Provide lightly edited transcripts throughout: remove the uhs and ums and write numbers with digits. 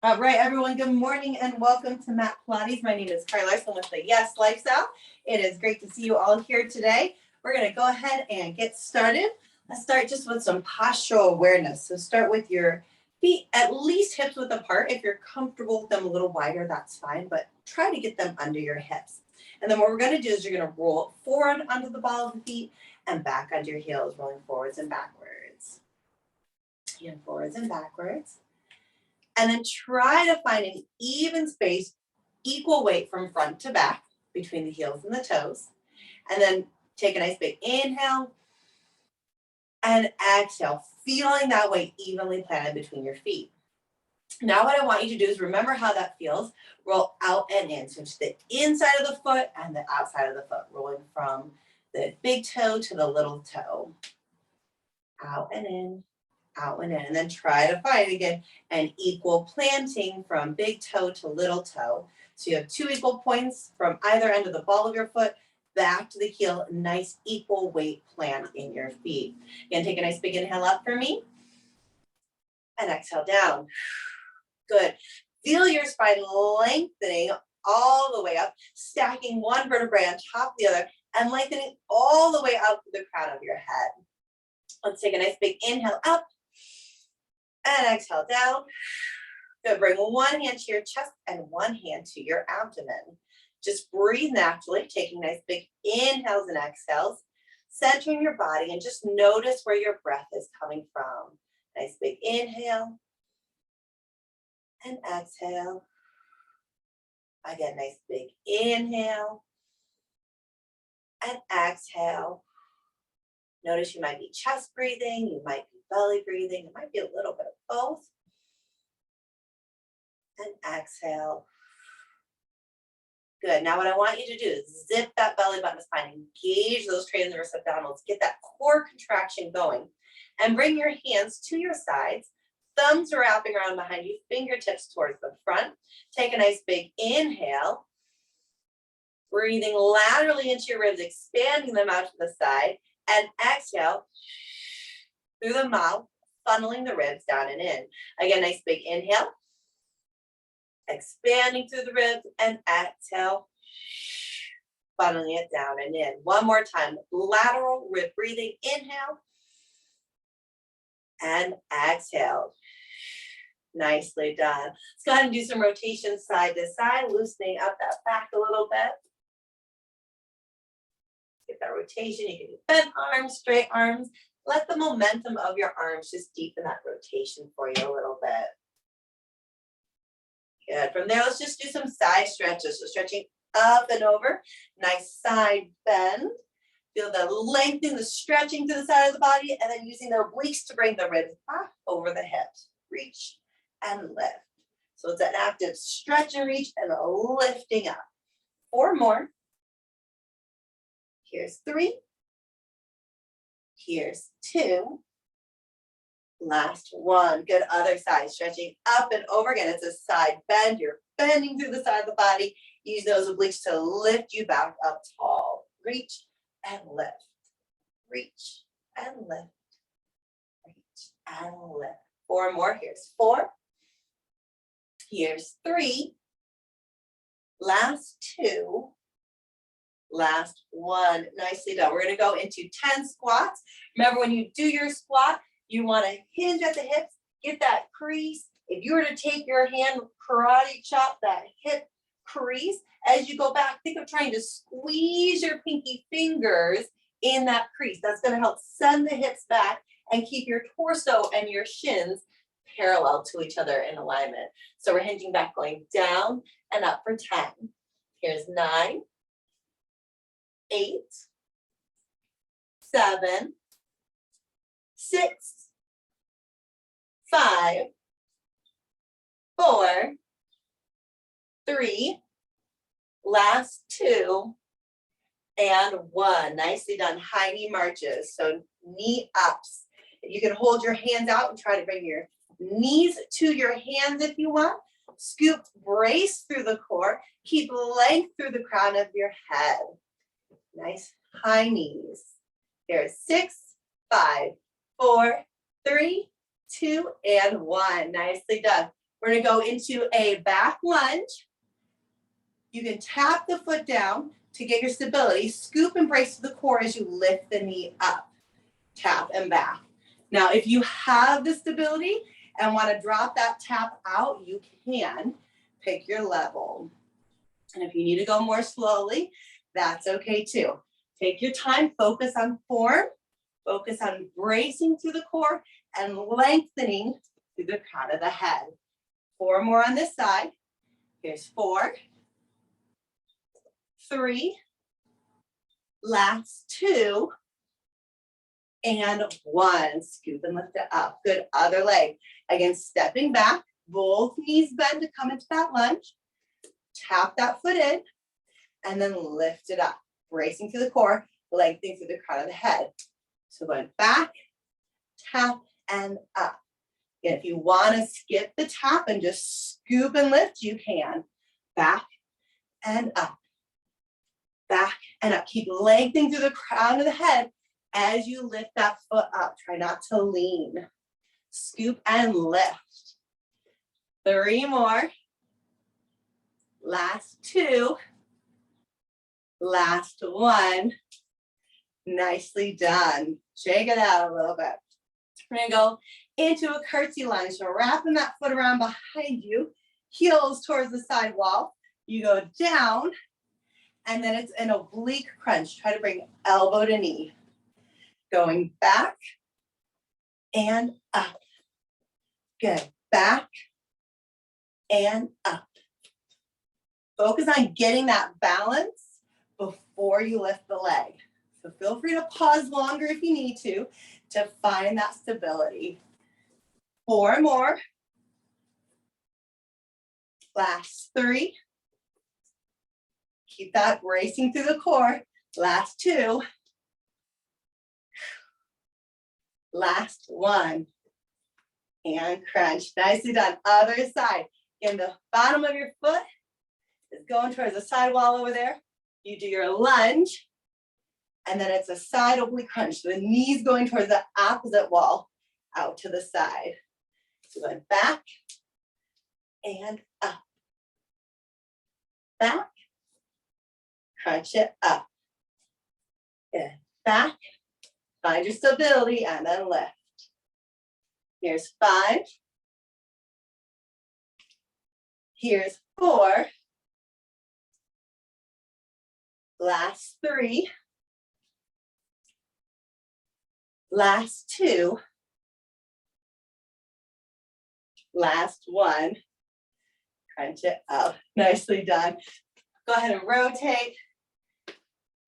All right, everyone, good morning and welcome to Matt Pilates. My name is Carla. I'm with the Yes Lifestyle. It is great to see you all here today. We're going to go ahead and get started. Let's start just with some postural awareness. So start with your feet at least hips width apart. If you're comfortable with them a little wider, that's fine, but try to get them under your hips. And then what we're going to do is you're going to roll forward onto the ball of the feet and back onto your heels, rolling forwards and backwards. And forwards and backwards. And then try to find an even space, equal weight from front to back between the heels and the toes. And then take a nice big inhale and exhale, feeling that weight evenly planted between your feet. Now what I want you to do is remember how that feels. Roll out and in. Switch the inside of the foot and the outside of the foot, rolling from the big toe to the little toe. Out and in. Out and in, and then try to find again an equal planting from big toe to little toe. So you have two equal points from either end of the ball of your foot back to the heel, nice equal weight plant in your feet. Again, take a nice big inhale up for me and exhale down. Good. Feel your spine lengthening all the way up, stacking one vertebrae on top of the other and lengthening all the way up to the crown of your head. Let's take a nice big inhale up. And exhale down. Good. Bring one hand to your chest and one hand to your abdomen. Just breathe naturally, taking nice big inhales and exhales, centering your body and just notice where your breath is coming from. Nice big inhale and exhale. Again, nice big inhale and exhale. Notice you might be chest breathing, you might be belly breathing, it might be a little bit of both. And exhale. Good. Now what I want you to do is zip that belly button spine, engage those transverse abdominals, get that core contraction going, and bring your hands to your sides, thumbs wrapping around behind you, fingertips towards the front. Take a nice big inhale, breathing laterally into your ribs, expanding them out to the side. And exhale through the mouth, funneling the ribs down and in. Again, nice big inhale. Expanding through the ribs and exhale, funneling it down and in. One more time, lateral rib breathing. Inhale and exhale. Nicely done. Let's go ahead and do some rotations side to side, loosening up that back a little bit. Get that rotation. You can do bent arms, straight arms. Let the momentum of your arms just deepen that rotation for you a little bit. Good. From there, let's just do some side stretches. So stretching up and over. Nice side bend. Feel the lengthening, the stretching to the side of the body, and then using the obliques to bring the ribs back over the hips. Reach and lift. So it's an active stretch and reach and a lifting up. 4 more. Here's 3. Here's 2. Last 1. Good. Other side. Stretching up and over again. It's a side bend. You're bending through the side of the body. Use those obliques to lift you back up tall. Reach and lift. Reach and lift. Reach and lift. 4 more. Here's 4. Here's 3. Last 2. Last 1. Nicely done. We're going to go into 10 squats. Remember, when you do your squat, you want to hinge at the hips, get that crease. If you were to take your hand, karate chop that hip crease, as you go back, think of trying to squeeze your pinky fingers in that crease. That's going to help send the hips back and keep your torso and your shins parallel to each other in alignment. So we're hinging back, going down and up for 10. Here's 9. 8, 7, 6, 5, 4, 3, last 2, and 1. Nicely done. High knee marches. So knee ups. You can hold your hands out and try to bring your knees to your hands if you want. Scoop, brace through the core. Keep length through the crown of your head. Nice high knees. Here's 6, 5, 4, 3, 2, and 1. Nicely done. We're gonna go into a back lunge. You can tap the foot down to get your stability. Scoop and brace to the core as you lift the knee up. Tap and back. Now, if you have the stability and want to drop that tap out, you can pick your level. And if you need to go more slowly, that's okay too. Take your time, focus on form, focus on bracing through the core and lengthening through the crown of the head. 4 more on this side. Here's 4, 3, last 2, and 1. Scoop and lift it up. Good, other leg. Again, stepping back, both knees bend to come into that lunge. Tap that foot in, and then lift it up. Bracing through the core, lengthening through the crown of the head. So going back, tap, and up. And if you want to skip the tap and just scoop and lift, you can. Back and up. Back and up. Keep lengthening through the crown of the head as you lift that foot up. Try not to lean. Scoop and lift. 3 more. Last 2. Last 1. Nicely done. Shake it out a little bit. We're going to go into a curtsy lunge. So wrapping that foot around behind you, heels towards the side wall. You go down, and then it's an oblique crunch. Try to bring elbow to knee. Going back and up. Good. Back and up. Focus on getting that balance before you lift the leg. So feel free to pause longer if you need to find that stability. 4 more. Last 3. Keep that bracing through the core. Last 2. Last 1. And crunch. Nicely done. Other side. Again, the bottom of your foot is going towards the side wall over there. You do your lunge, and then it's a side oblique crunch. So the knees going towards the opposite wall, out to the side. So going back and up. Back, crunch it up. Good. Back, find your stability, and then lift. Here's 5. Here's 4. Last 3. Last 2. Last 1. Crunch it up. Nicely done. Go ahead and rotate.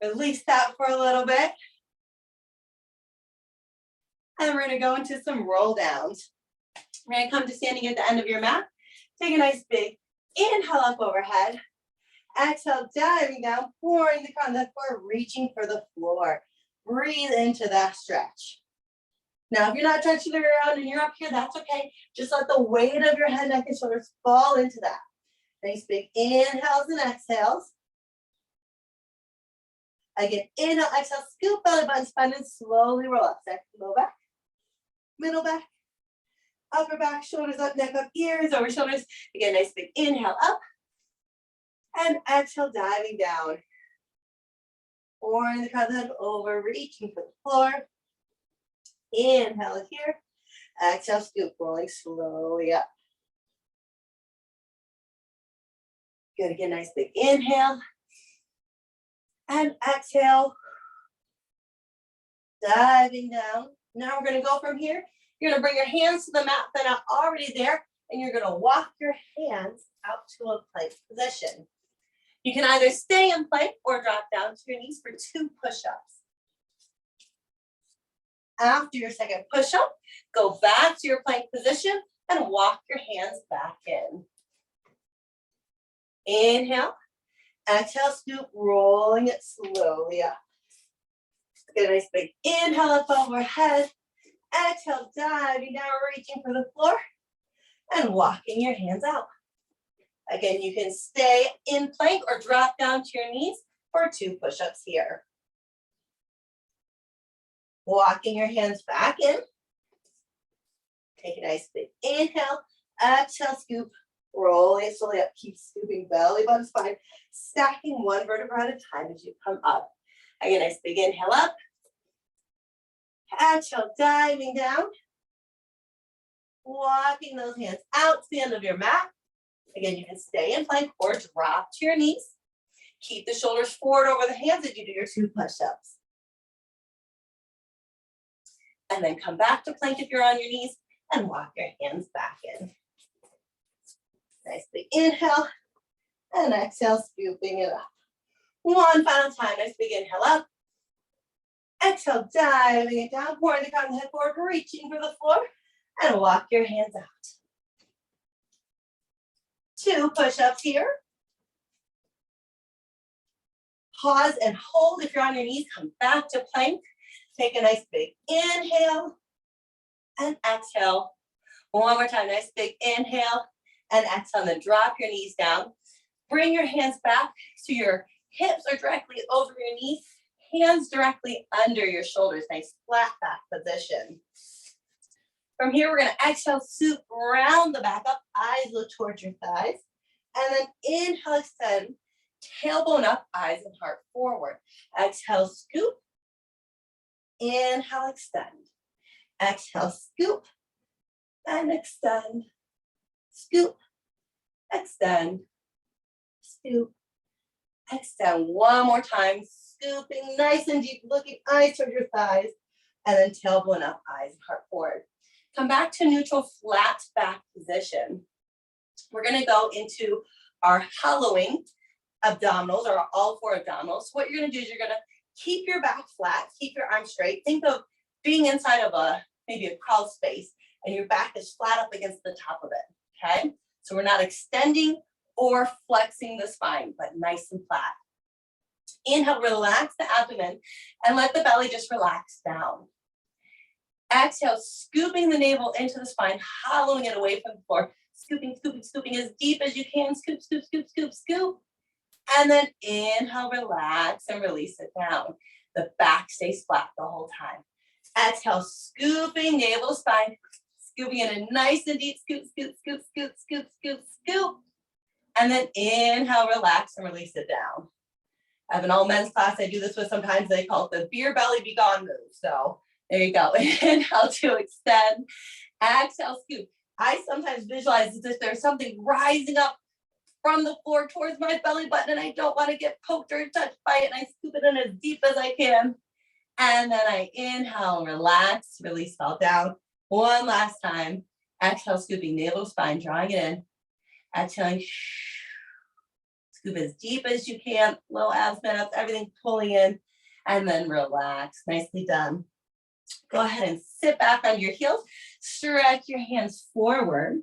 Release that for a little bit. And we're going to go into some roll downs. We're going to come to standing at the end of your mat. Take a nice big inhale up overhead. Exhale, diving down, pouring the crown of the floor, reaching for the floor. Breathe into that stretch. Now, if you're not touching the ground and you're up here, that's okay. Just let the weight of your head, neck, and shoulders fall into that. Nice big inhales and exhales. Again, inhale, exhale, scoop belly button, spine, and slowly roll up. Second, low back, middle back, upper back, shoulders up, neck up, ears over shoulders. Again, nice big inhale up. And exhale, diving down. Pouring the crown of the head over, reaching for the floor. Inhale here. Exhale, scoop, rolling slowly up. Good, again, nice big inhale. And exhale. Diving down. Now we're going to go from here. You're going to bring your hands to the mat that are already there. And you're going to walk your hands out to a plank position. You can either stay in plank or drop down to your knees for 2 push-ups. After your second push-up, go back to your plank position and walk your hands back in. Inhale, exhale, scoop, rolling it slowly up. Get a nice big inhale up overhead. Exhale, diving down, reaching for the floor and walking your hands out. Again, you can stay in plank or drop down to your knees for 2 push-ups here. Walking your hands back in. Take a nice big inhale. Exhale, scoop. Rolling it slowly up. Keep scooping belly button spine. Stacking one vertebra at a time as you come up. Again, nice big inhale up. Exhale, diving down. Walking those hands out to the end of your mat. Again, you can stay in plank or drop to your knees. Keep the shoulders forward over the hands as you do your 2 push-ups. And then come back to plank if you're on your knees and walk your hands back in. Nice big inhale and exhale, scooping it up. One final time, nice big inhale up. Exhale, diving it down, pouring the crown of the head forward, reaching for the floor, and walk your hands out. 2 push-ups here. Pause and hold. If you're on your knees, come back to plank. Take a nice big inhale and exhale. One more time, nice big inhale and exhale. Then drop your knees down. Bring your hands back so your hips are directly over your knees. Hands directly under your shoulders. Nice flat back position. From here, we're going to exhale, scoop, round the back up, eyes look towards your thighs. And then inhale, extend, tailbone up, eyes and heart forward. Exhale, scoop. Inhale, extend. Exhale, scoop. And extend. Scoop. Extend. Scoop. Extend. One more time. Scooping nice and deep, looking eyes towards your thighs. And then tailbone up, eyes and heart forward. Come back to neutral flat back position. We're going to go into our hollowing abdominals, or all 4 abdominals. So what you're going to do is you're going to keep your back flat, keep your arms straight. Think of being inside of maybe a crawl space, and your back is flat up against the top of it, okay? So we're not extending or flexing the spine, but nice and flat. Inhale, relax the abdomen, and let the belly just relax down. Exhale, scooping the navel into the spine, hollowing it away from the floor. Scooping, scooping, scooping as deep as you can. Scoop, scoop, scoop, scoop, scoop. And then inhale, relax, and release it down. The back stays flat the whole time. Exhale, scooping navel to spine. Scooping in a nice and deep scoop, scoop, scoop, scoop, scoop, scoop, scoop. And then inhale, relax, and release it down. I have an all men's class I do this with sometimes. They call it the beer belly be gone move. So there you go. Inhale to extend. Exhale, scoop. I sometimes visualize as if there's something rising up from the floor towards my belly button and I don't want to get poked or touched by it. And I scoop it in as deep as I can. And then I inhale, relax, release, fall down. One last time. Exhale, scooping navel to spine, drawing it in. Exhaling. Scoop as deep as you can. Low abs, man ups, everything pulling in. And then relax. Nicely done. Go ahead and sit back on your heels. Stretch your hands forward.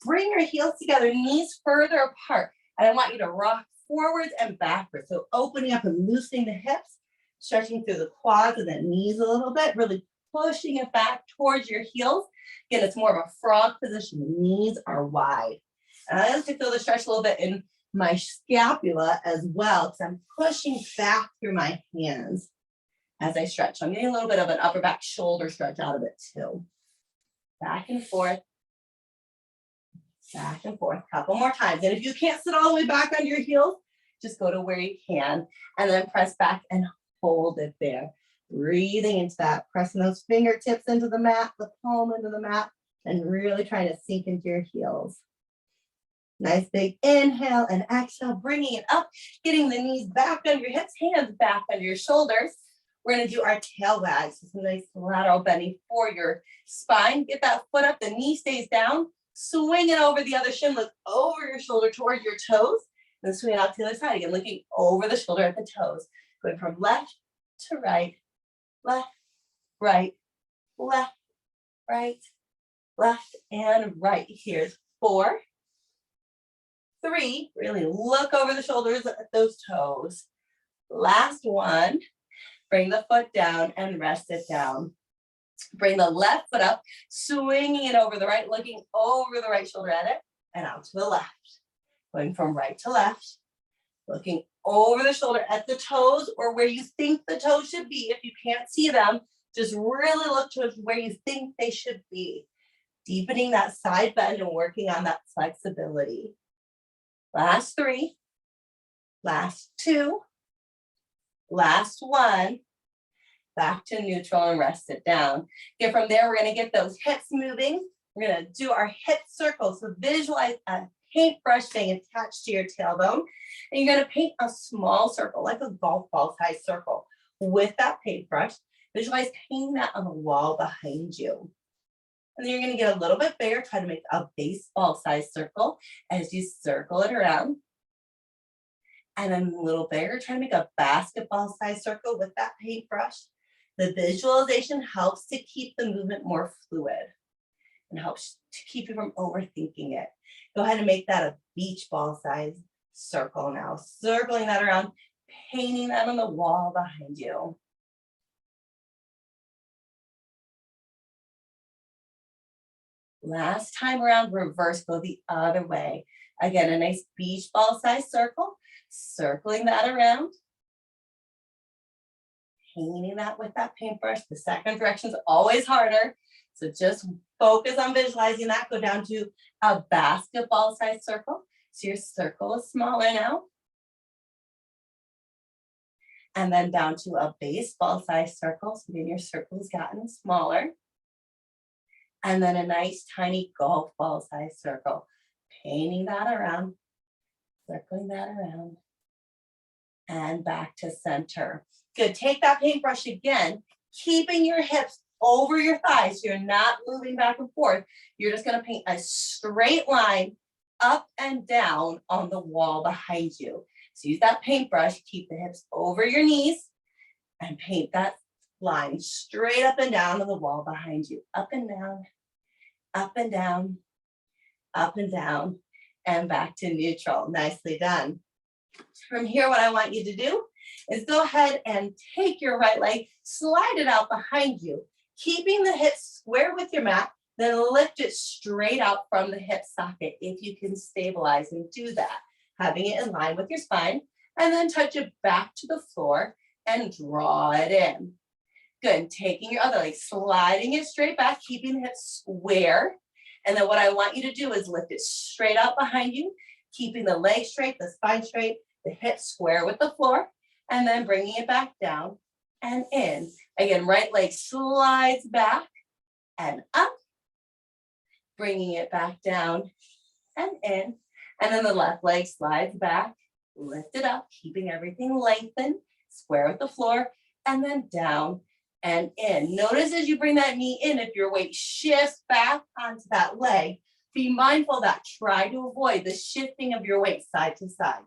Bring your heels together, knees further apart. And I want you to rock forwards and backwards. So opening up and loosening the hips, stretching through the quads and the knees a little bit, really pushing it back towards your heels. Again, it's more of a frog position. The knees are wide. And I like to feel the stretch a little bit in my scapula as well, because I'm pushing back through my hands as I stretch. So I'm getting a little bit of an upper back shoulder stretch out of it too. Back and forth. Back and forth. Couple more times. And if you can't sit all the way back on your heels, just go to where you can and then press back and hold it there. Breathing into that, pressing those fingertips into the mat, the palm into the mat, and really trying to sink into your heels. Nice big inhale and exhale, bringing it up, getting the knees back under your hips, hands back under your shoulders. We're going to do our tail wags. So some nice lateral bending for your spine. Get that foot up, the knee stays down. Swing it over the other shin, look over your shoulder toward your toes. Then swing it out to the other side again, looking over the shoulder at the toes. Going from left to right, left, right, left, right, left, and right. Here's 4, 3, really look over the shoulders at those toes. Last one, bring the foot down and rest it down. Bring the left foot up, swinging it over the right, looking over the right shoulder at it, and out to the left. Going from right to left, looking over the shoulder at the toes or where you think the toes should be. If you can't see them, just really look towards where you think they should be. Deepening that side bend and working on that flexibility. Last 3, last 2, last 1. Back to neutral and rest it down. Okay, from there, we're gonna get those hips moving. We're gonna do our hip circles. So visualize a paintbrush staying attached to your tailbone. And you're gonna paint a small circle, like a golf ball size circle with that paintbrush. Visualize painting that on the wall behind you. And then you're gonna get a little bit bigger, try to make a baseball size circle as you circle it around. And then a little bigger, try to make a basketball size circle with that paintbrush. The visualization helps to keep the movement more fluid and helps to keep you from overthinking it. Go ahead and make that a beach ball size circle now. Circling that around, painting that on the wall behind you. Last time around, reverse, go the other way. Again, a nice beach ball size circle, circling that around. Painting that with that paintbrush. The second direction is always harder. So just focus on visualizing that. Go down to a basketball size circle. So your circle is smaller now. And then down to a baseball size circle. So then your circle has gotten smaller. And then a nice tiny golf ball size circle. Painting that around. Circling that around. And back to center. Good, take that paintbrush again, keeping your hips over your thighs. You're not moving back and forth. You're just gonna paint a straight line up and down on the wall behind you. So use that paintbrush, keep the hips over your knees and paint that line straight up and down on the wall behind you. Up and down, up and down, up and down, and back to neutral. Nicely done. From here, what I want you to do is go ahead and take your right leg, slide it out behind you, keeping the hips square with your mat, then lift it straight out from the hip socket if you can stabilize and do that, having it in line with your spine, and then touch it back to the floor and draw it in. Good, taking your other leg, sliding it straight back, keeping the hips square, and then what I want you to do is lift it straight out behind you, keeping the leg straight, the spine straight, the hips square with the floor, and then bringing it back down and in. Again, right leg slides back and up, bringing it back down and in. And then the left leg slides back, lift it up, keeping everything lengthened, square with the floor, and then down and in. Notice as you bring that knee in, if your weight shifts back onto that leg, be mindful of that. Try to avoid the shifting of your weight side to side.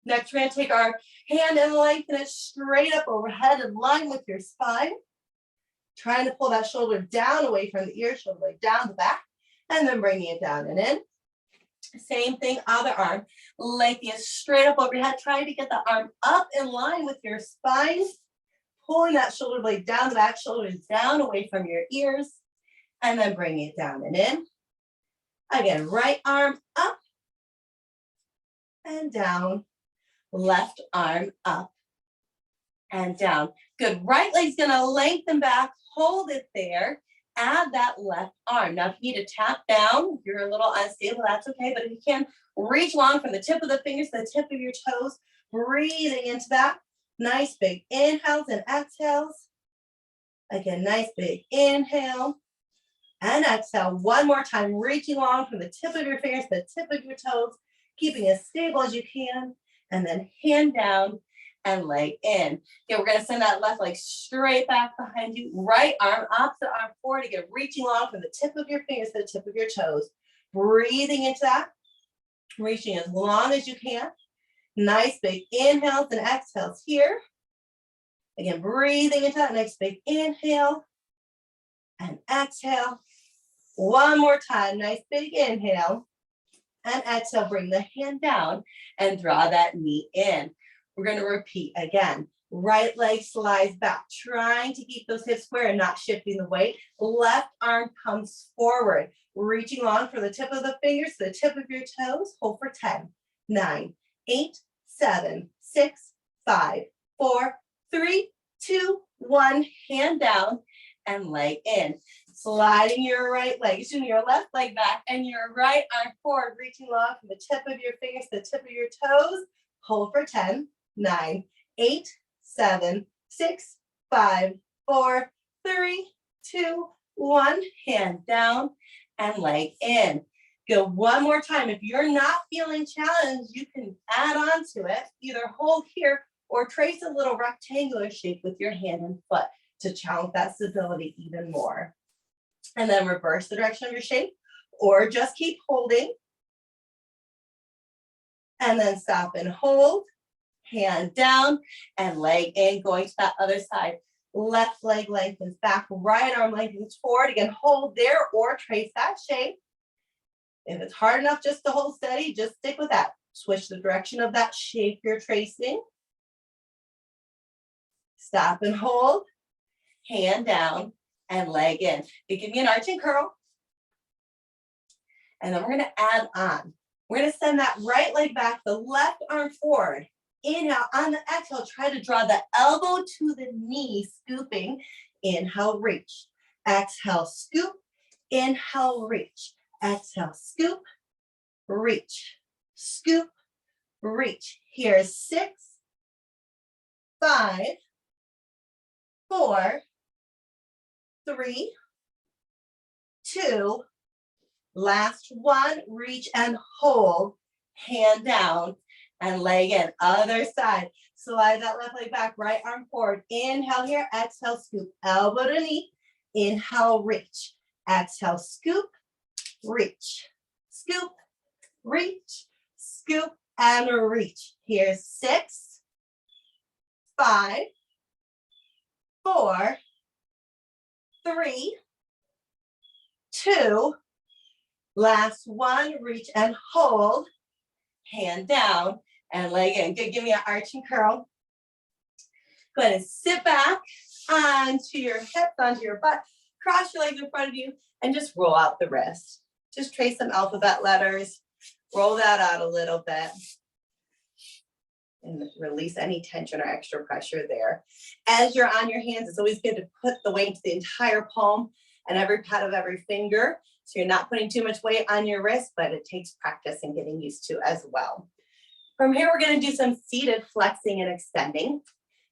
Next, we're going to take our hand and lengthen it straight up overhead in line with your spine. Trying to pull that shoulder down away from the ear, shoulder blade down the back, and then bringing it down and in. Same thing, other arm. Lengthening it straight up overhead. Try to get the arm up in line with your spine. Pulling that shoulder blade down the back, shoulders down away from your ears, and then bringing it down and in. Again, right arm up and down. Left arm up and down. Good, right leg's gonna lengthen back, hold it there, add that left arm. Now, if you need to tap down, if you're a little unstable, that's okay, but if you can, reach long from the tip of the fingers to the tip of your toes, breathing into that. Nice big inhales and exhales. Again, nice big inhale and exhale. One more time, reaching long from the tip of your fingers to the tip of your toes, keeping as stable as you can. And then hand down and leg in. Okay, we're gonna send that left leg straight back behind you. Right arm, opposite arm forward. Again, reaching long from the tip of your fingers to the tip of your toes. Breathing into that. Reaching as long as you can. Nice big inhales and exhales here. Again, breathing into that nice big inhale and exhale. One more time, nice big inhale. And exhale, bring the hand down and draw that knee in. We're going to repeat again. Right leg slides back, trying to keep those hips square and not shifting the weight. Left arm comes forward, reaching long from the tip of the fingers to the tip of your toes. Hold for 10, 9, 8, 7, 6, 5, 4, 3, 2, 1. Hand down and leg in. Sliding your right leg, shooting your left leg back and your right arm forward, reaching long from the tip of your fingers to the tip of your toes. Hold for 10, 9, 8, 7, 6, 5, 4, 3, 2, 1. Hand down and leg in. Go one more time. If you're not feeling challenged, you can add on to it. Either hold here or trace a little rectangular shape with your hand and foot to challenge that stability even more. And then reverse the direction of your shape, or just keep holding. And then stop and hold, hand down and leg in, going to that other side. Left leg lengthens back, right arm lengthens forward. Again, hold there or trace that shape. If it's hard enough just to hold steady, just stick with that. Switch the direction of that shape you're tracing. Stop and hold, hand down and leg in. You give me an arch and curl. And then we're going to add on. We're going to send that right leg back, the left arm forward. Inhale, on the exhale, try to draw the elbow to the knee, scooping. Inhale, reach. Exhale, scoop. Inhale, reach. Exhale, scoop, reach, scoop, reach. Here's 6, 5, 4, 3, 2, last one, reach and hold, hand down and leg in. Other side, slide that left leg back, right arm forward. Inhale here, exhale, scoop, elbow to knee. Inhale, reach. Exhale, scoop, reach, scoop, reach, scoop, and reach. Here's 6, 5, 4, 3, 2, last one, reach and hold, hand down and leg in. Good, give me an arch and curl. Go ahead and sit back onto your hips, onto your butt, cross your legs in front of you, and just roll out the wrist. Just trace some alphabet letters, roll that out a little bit, and release any tension or extra pressure there. As you're on your hands, it's always good to put the weight to the entire palm and every pat of every finger, so you're not putting too much weight on your wrist, but it takes practice and getting used to as well. From here, we're going to do some seated flexing and extending.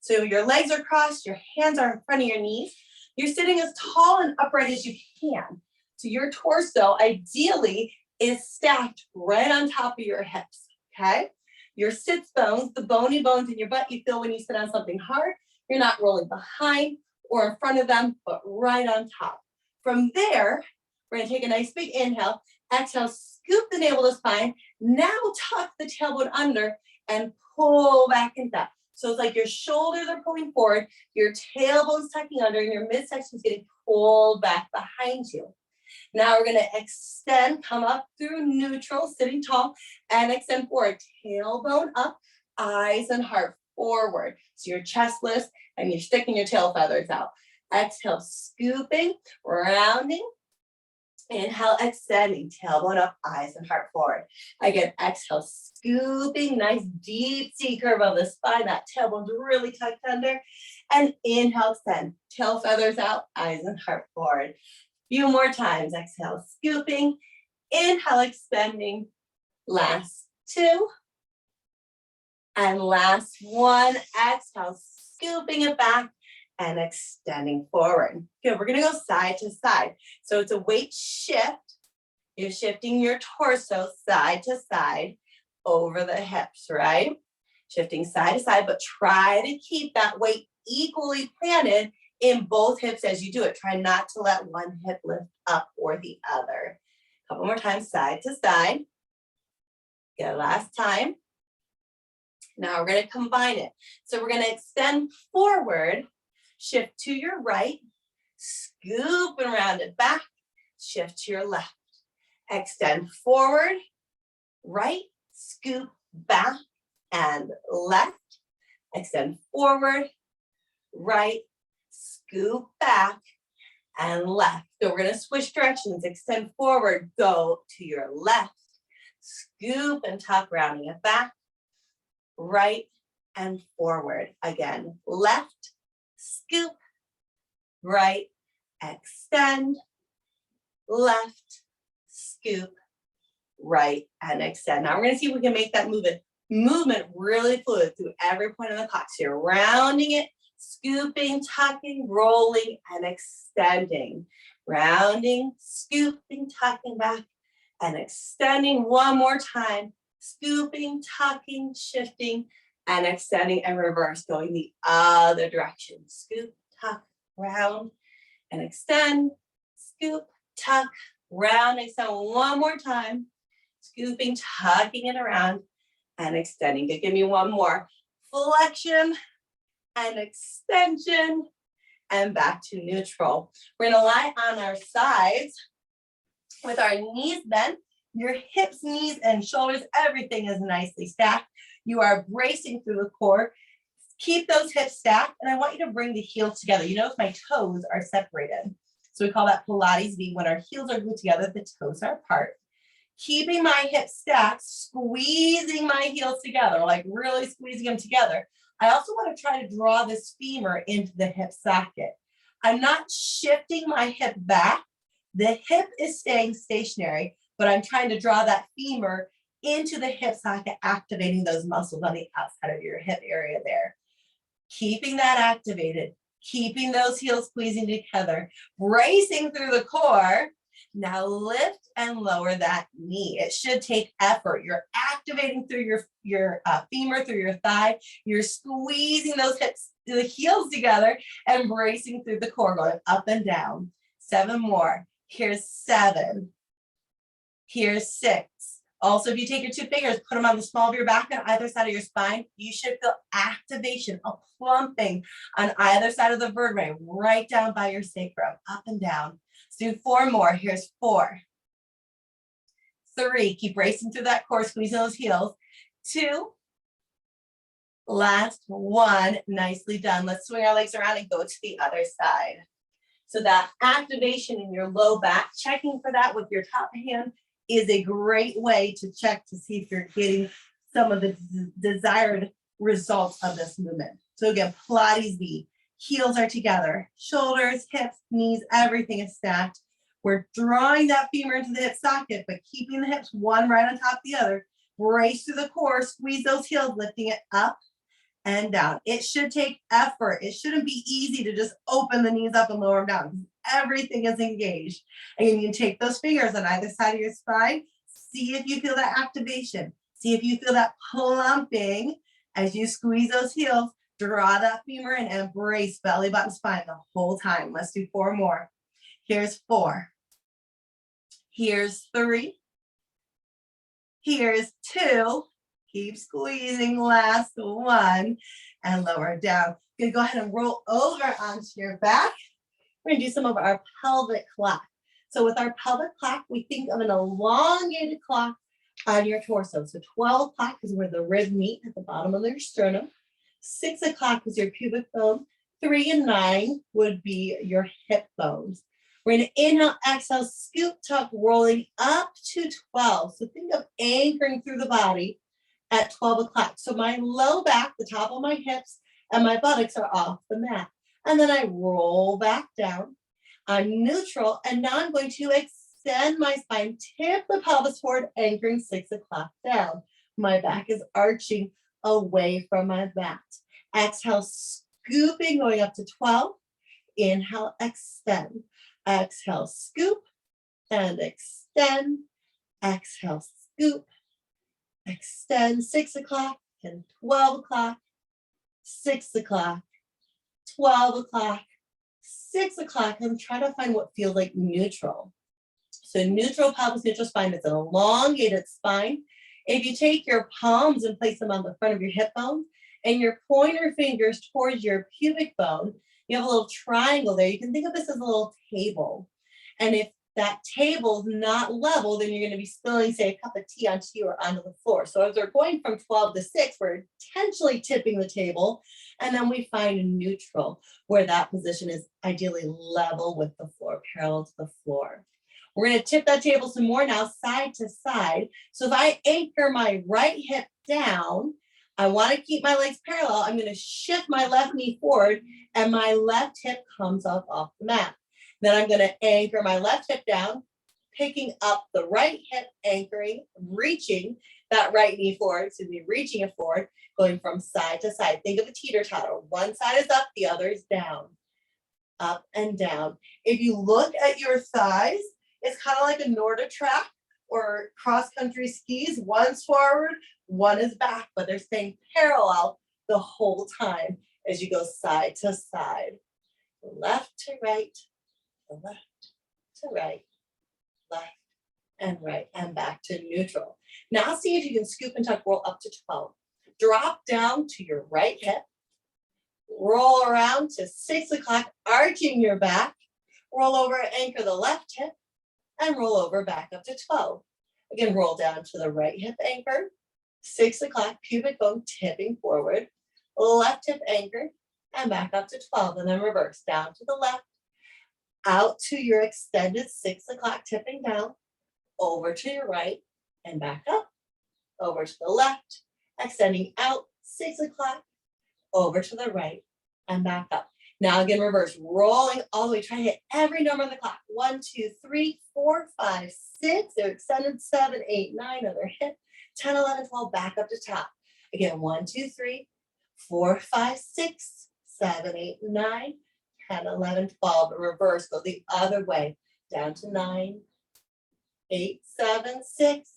So your legs are crossed, your hands are in front of your knees. You're sitting as tall and upright as you can. So your torso ideally is stacked right on top of your hips, okay? Your sits bones, the bony bones in your butt you feel when you sit on something hard, you're not rolling behind or in front of them, but right on top. From there, we're gonna take a nice big inhale, exhale, scoop the navel to spine. Now tuck the tailbone under and pull back into that. So it's like your shoulders are pulling forward, your tailbone's tucking under, and your midsection is getting pulled back behind you. Now we're going to extend, come up through neutral, sitting tall, and extend forward. Tailbone up, eyes and heart forward. So your chest lifts and you're sticking your tail feathers out. Exhale, scooping, rounding. Inhale, extending, tailbone up, eyes and heart forward. Again, exhale, scooping, nice deep C curve of the spine. That tailbone's really tucked under. And inhale, extend, tail feathers out, eyes and heart forward. Few more times. Exhale, scooping. Inhale, extending. Last 2. And last 1. Exhale, scooping it back and extending forward. Good, we're going to go side to side. So it's a weight shift. You're shifting your torso side to side over the hips, right? Shifting side to side, but try to keep that weight equally planted in both hips as you do it. Try not to let one hip lift up or the other. A couple more times, side to side. Good, last time. Now we're going to combine it. So we're going to extend forward, shift to your right, scoop and round it back, shift to your left. Extend forward, right, scoop back and left. Extend forward, right, scoop back and left. So we're going to switch directions. Extend forward, go to your left, scoop and tuck, rounding it back, right and forward. Again, left, scoop, right, extend, left, scoop, right, and extend. Now we're going to see if we can make that movement really fluid through every point of the clock. So you're rounding it, scooping, tucking, rolling, and extending. Rounding, scooping, tucking back, and extending one more time. Scooping, tucking, shifting, and extending, and reverse, going the other direction. Scoop, tuck, round, and extend. Scoop, tuck, round, extend one more time. Scooping, tucking it around, and extending. Give me one more. Flexion and extension, and back to neutral. We're gonna lie on our sides with our knees bent. Your hips, knees, and shoulders, everything is nicely stacked. You are bracing through the core. Keep those hips stacked, and I want you to bring the heels together. You notice my toes are separated. So we call that Pilates V. When our heels are glued together, the toes are apart. Keeping my hips stacked, squeezing my heels together, like really squeezing them together. I also want to try to draw this femur into the hip socket. I'm not shifting my hip back. The hip is staying stationary, but I'm trying to draw that femur into the hip socket, activating those muscles on the outside of your hip area there. Keeping that activated, keeping those heels squeezing together, bracing through the core. Now lift and lower that knee. It should take effort. You're activating through your femur, through your thigh. You're squeezing those hips, the heels together, and bracing through the core, going up and down. 7 more. Here's 7. Here's 6. Also, if you take your 2 fingers, put them on the small of your back on either side of your spine, you should feel activation, a plumping on either side of the vertebrae, right down by your sacrum, up and down. Let's do 4 more. Here's 4. 3. Keep racing through that core, squeezing those heels. 2. Last 1. Nicely done. Let's swing our legs around and go to the other side. So that activation in your low back, checking for that with your top hand is a great way to check to see if you're getting some of the desired results of this movement. So again, Pilates V. Heels are together, shoulders, hips, knees, everything is stacked. We're drawing that femur into the hip socket, but keeping the hips one right on top of the other. Brace through the core, squeeze those heels, lifting it up and down. It should take effort. It shouldn't be easy to just open the knees up and lower them down. Everything is engaged. And you can take those fingers on either side of your spine. See if you feel that activation. See if you feel that plumping as you squeeze those heels. Draw that femur in and brace belly button spine the whole time. Let's do 4 more. Here's 4. Here's 3. Here's 2. Keep squeezing. Last 1. And lower down. You're gonna go ahead and roll over onto your back. We're gonna do some of our pelvic clock. So with our pelvic clock, we think of an elongated clock on your torso. So 12 o'clock is where the rib meet at the bottom of your sternum. 6 o'clock is your pubic bone. 3 and 9 would be your hip bones. We're going to inhale, exhale, scoop, tuck, rolling up to 12. So think of anchoring through the body at 12 o'clock. So my low back, the top of my hips, and my buttocks are off the mat. And then I roll back down. I'm neutral, and now I'm going to extend my spine, tip the pelvis forward, anchoring 6 o'clock down. My back is arching away from my mat. Exhale, scooping, going up to 12. Inhale, extend. Exhale, scoop and extend. Exhale, scoop, extend. 6 o'clock and 12 o'clock, 6 o'clock, 12 o'clock, 6 o'clock. And try to find what feels like neutral. So neutral pelvis, neutral spine is an elongated spine. If you take your palms and place them on the front of your hip bone and your pointer fingers towards your pubic bone, you have a little triangle there. You can think of this as a little table. And if that table is not level, then you're going to be spilling, say, a cup of tea onto you or onto the floor. So as we're going from 12 to 6, we're intentionally tipping the table. And then we find neutral, where that position is ideally level with the floor, parallel to the floor. We're going to tip that table some more now, side to side. So if I anchor my right hip down, I want to keep my legs parallel. I'm going to shift my left knee forward, and my left hip comes up off the mat. Then I'm going to anchor my left hip down, picking up the right hip, anchoring, reaching that right knee forward. So we're reaching it forward, going from side to side. Think of a teeter-totter. One side is up, the other is down. Up and down. If you look at your thighs, it's kind of like a Nordic track or cross-country skis. One's forward, one is back, but they're staying parallel the whole time as you go side to side. Left to right, left to right, left and right, and back to neutral. Now see if you can scoop and tuck, roll up to 12. Drop down to your right hip. Roll around to 6 o'clock, arching your back. Roll over, anchor the left hip, and roll over back up to 12. Again, roll down to the right hip, anchor. 6 o'clock, pubic bone tipping forward. Left hip anchored, and back up to 12. And then reverse, down to the left, out to your extended 6 o'clock, tipping down, over to your right, and back up, over to the left, extending out, 6 o'clock, over to the right, and back up. Now again, reverse, rolling all the way, try to hit every number on the clock. 1, 2, 3, 4, 5, 6, they're extended, 7, 8, 9, other hip, 10, 11, 12, back up to top. Again, 1, 2, 3, 4, 5, 6, 7, 8, 9, 10, 11, 12, reverse, go the other way, down to 9, 8, 7, 6,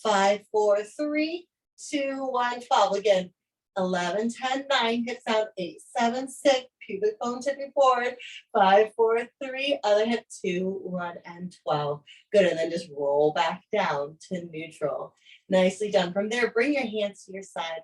5, 4, 3, 2, 1, 12. Again, 11, 10, 9, hips out, 8, 7, 6, pubic bone tipping forward, 5, 4, 3, other hip, 2, 1, and 12. Good, and then just roll back down to neutral. Nicely done. From there, bring your hands to your side.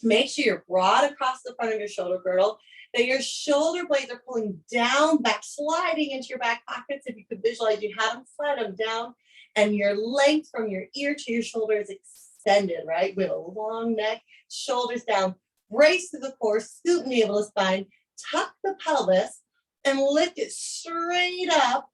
Make sure you're broad across the front of your shoulder girdle, that your shoulder blades are pulling down, back, sliding into your back pockets. If you could visualize, you have them, slide them down, and your length from your ear to your shoulder is extended, right? With a long neck, shoulders down, brace through the core, scoop navel to spine, tuck the pelvis, and lift it straight up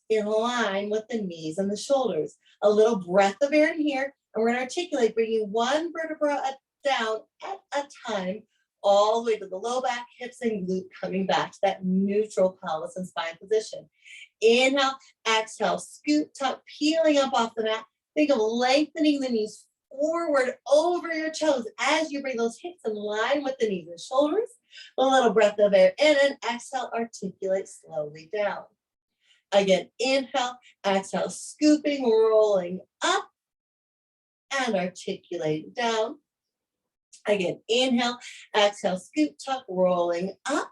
in line with the knees and the shoulders. A little breath of air in here, and we're going to articulate, bringing one vertebra down at a time, all the way to the low back, hips and glute, coming back to that neutral pelvis and spine position. Inhale, exhale, scoop, tuck, peeling up off the mat. Think of lengthening the knees forward over your toes as you bring those hips in line with the knees and shoulders. A little breath of air in, and exhale, articulate slowly down. Again, inhale, exhale, scooping, rolling up, and articulating down. Again, inhale, exhale, scoop, tuck, rolling up,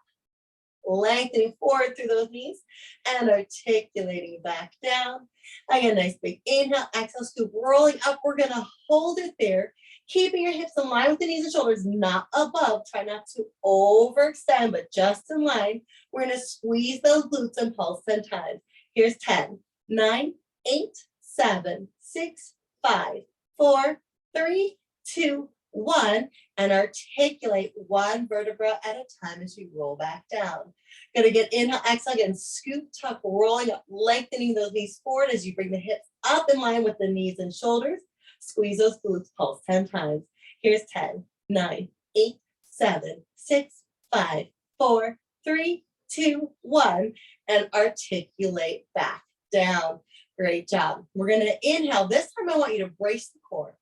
lengthening forward through those knees, and articulating back down. Again, nice big inhale, exhale, scoop, rolling up. We're gonna hold it there, keeping your hips in line with the knees and shoulders, not above. Try not to overextend, but just in line. We're gonna squeeze those glutes and pulse 10 times. Here's 10, 9, 8, 7, 6, 5, 4, 3, 2, 1, and articulate one vertebra at a time as you roll back down. Gonna get inhale, exhale again, scoop, tuck, rolling up, lengthening those knees forward as you bring the hips up in line with the knees and shoulders. Squeeze those glutes, pulse 10 times. Here's 10, 9, 8, 7, 6, 5, 4, 3, 2, 1, and articulate back down. Great job. We're gonna inhale. This time I want you to brace the core.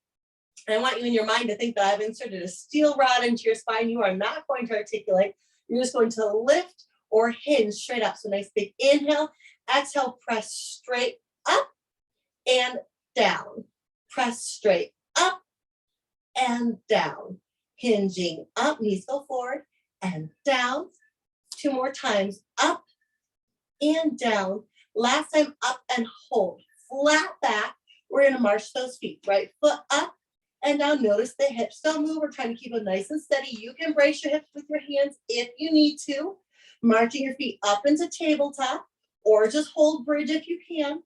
And I want you in your mind to think that I've inserted a steel rod into your spine. You are not going to articulate. You're just going to lift or hinge straight up. So nice big inhale. Exhale, press straight up and down. Press straight up and down. Hinging up, knees go forward and down. 2 more times, up and down. Last time, up and hold. Flat back. We're gonna march those feet. Right foot up and down. Notice the hips don't move. We're trying to keep it nice and steady. You can brace your hips with your hands if you need to. Marching your feet up into tabletop, or just hold bridge if you can.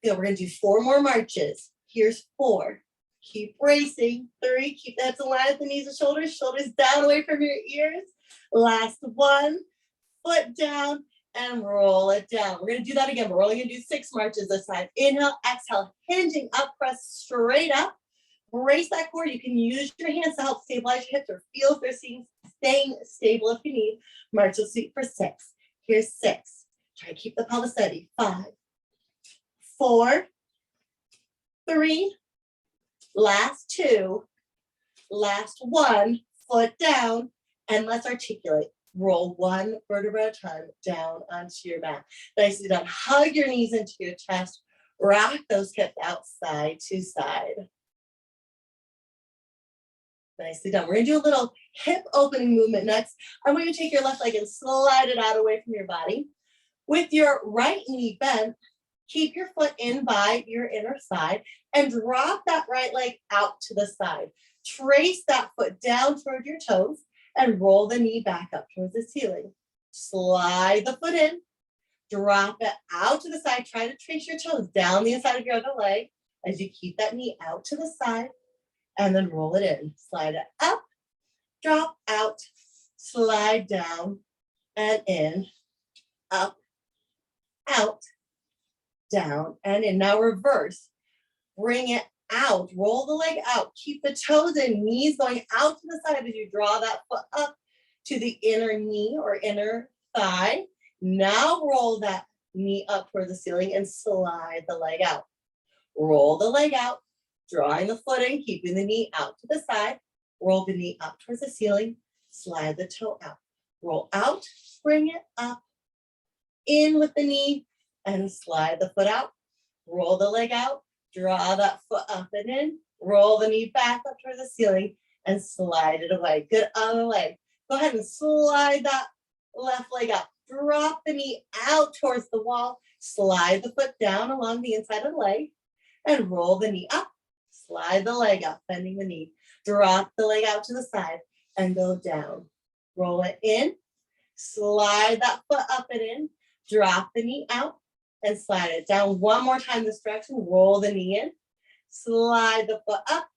Good, we're gonna do 4 more marches. Here's 4. Keep bracing. 3, keep that in line with the knees and shoulders. Shoulders down away from your ears. Last 1, foot down, and roll it down. We're gonna do that again, but we're only gonna do 6 marches this time. Inhale, exhale, hinging up, press straight up. Brace that core. You can use your hands to help stabilize your hips or feel if they're staying stable if you need. March those feet for 6. Here's 6. Try to keep the pelvis steady. 5, 4, 3, last 2, last 1, foot down, and let's articulate. Roll one vertebra at a time down onto your mat. Nicely done. Hug your knees into your chest. Rock those hips out side to side. Nicely done. We're gonna do a little hip opening movement next. I want you to take your left leg and slide it out away from your body. With your right knee bent, keep your foot in by your inner side and drop that right leg out to the side. Trace that foot down toward your toes and roll the knee back up towards the ceiling. Slide the foot in, drop it out to the side. Try to trace your toes down the inside of your other leg as you keep that knee out to the side, and then roll it in. Slide it up, drop out, slide down and in, up, out, down, and in. Now reverse. Bring it out. Roll the leg out. Keep the toes in, knees going out to the side as you draw that foot up to the inner knee or inner thigh. Now roll that knee up toward the ceiling and slide the leg out. Roll the leg out, drawing the foot in, keeping the knee out to the side. Roll the knee up towards the ceiling, slide the toe out. Roll out, bring it up, in with the knee, and slide the foot out. Roll the leg out, draw that foot up and in, roll the knee back up toward the ceiling, and slide it away. Good other leg. Go ahead and slide that left leg up. Drop the knee out towards the wall, slide the foot down along the inside of the leg, and roll the knee up. Slide the leg up, bending the knee. Drop the leg out to the side and go down. Roll it in, slide that foot up and in, drop the knee out and slide it down. One more time this direction, roll the knee in, slide the foot up,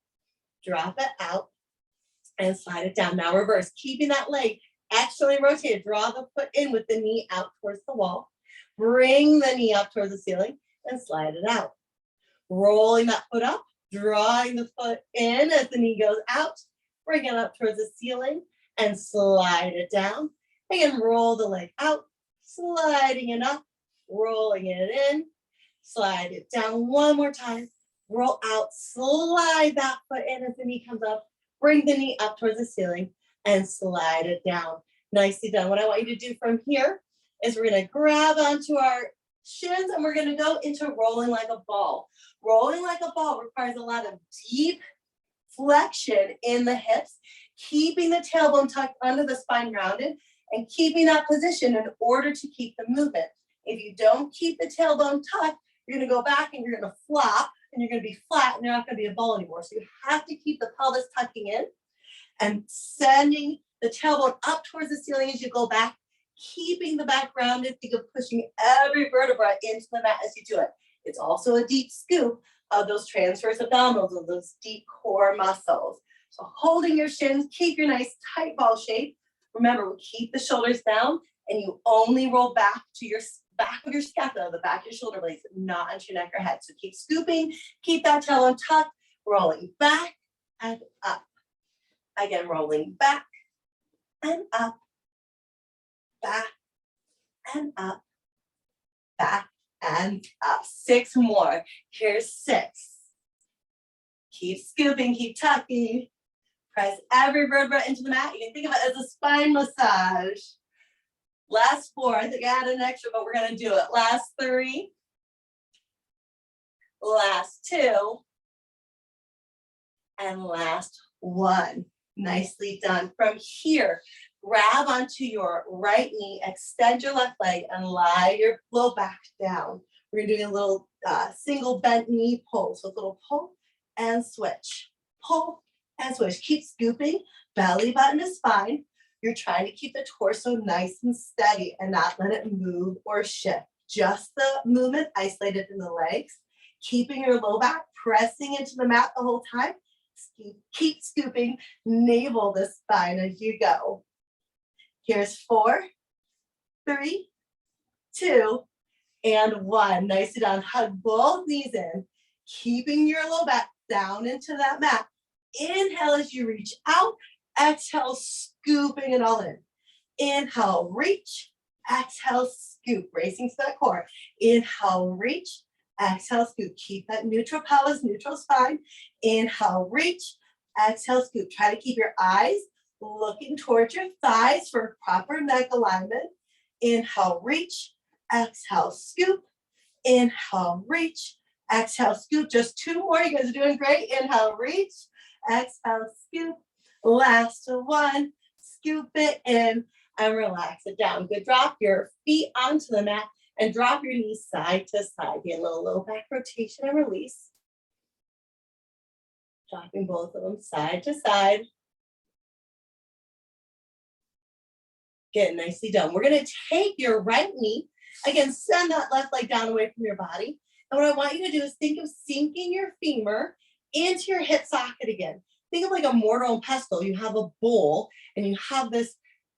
drop it out, and slide it down. Now reverse, keeping that leg externally rotated. Draw the foot in with the knee out towards the wall. Bring the knee up towards the ceiling and slide it out. Rolling that foot up, drawing the foot in as the knee goes out. Bring it up towards the ceiling and slide it down. Again, roll the leg out, sliding it up, rolling it in, slide it down one more time. Roll out, slide that foot in as the knee comes up. Bring the knee up towards the ceiling and slide it down. Nicely done. What I want you to do from here is we're going to grab onto our shins and we're going to go into rolling like a ball. Rolling like a ball requires a lot of deep flexion in the hips, keeping the tailbone tucked under the spine grounded and keeping that position in order to keep the movement. If you don't keep the tailbone tucked, you're going to go back and you're going to flop and you're going to be flat and you're not going to be a ball anymore. So you have to keep the pelvis tucking in and sending the tailbone up towards the ceiling as you go back, keeping the back rounded. Think of pushing every vertebra into the mat as you do it. It's also a deep scoop of those transverse abdominals, of those deep core muscles. So holding your shins, keep your nice tight ball shape. Remember, we keep the shoulders down and you only roll back to your back of your scapula, the back of your shoulder blades, not onto your neck or head. So keep scooping, keep that tailbone tucked, rolling back and up. Again, rolling back and up, back and up, back and up. 6 more. Here's 6. Keep scooping, keep tucking. Press every vertebra into the mat. You can think of it as a spine massage. Last 4. I think I had an extra, but we're going to do it. Last 3. Last 2. And last 1. Nicely done. From here, grab onto your right knee, extend your left leg, and lie your low back down. We're going to do a little single bent knee pull. So a little pull and switch. Pull and switch. Keep scooping, belly button to spine. You're trying to keep the torso nice and steady and not let it move or shift. Just the movement isolated in the legs. Keeping your low back pressing into the mat the whole time. Keep scooping, navel the spine as you go. Here's 4, 3, 2, and 1. Nicely done. Hug both knees in, keeping your low back down into that mat. Inhale as you reach out. Exhale, scooping it all in. Inhale, reach. Exhale, scoop, racing to that core. Inhale, reach. Exhale, scoop. Keep that neutral pelvis, neutral spine. Inhale, reach. Exhale, scoop. Try to keep your eyes looking towards your thighs for proper neck alignment. Inhale, reach. Exhale, scoop. Inhale, reach. Exhale, scoop. Just two more. You guys are doing great. Inhale, reach. Exhale, scoop. Last one. Scoop it in and relax it down. Good. Drop your feet onto the mat and drop your knees side to side. Get a little low back rotation and release. Dropping both of them side to side. Get nicely done. We're going to take your right knee. Again, send that left leg down away from your body. And what I want you to do is think of sinking your femur into your hip socket again. Think of like a mortar and pestle. You have a bowl and you have this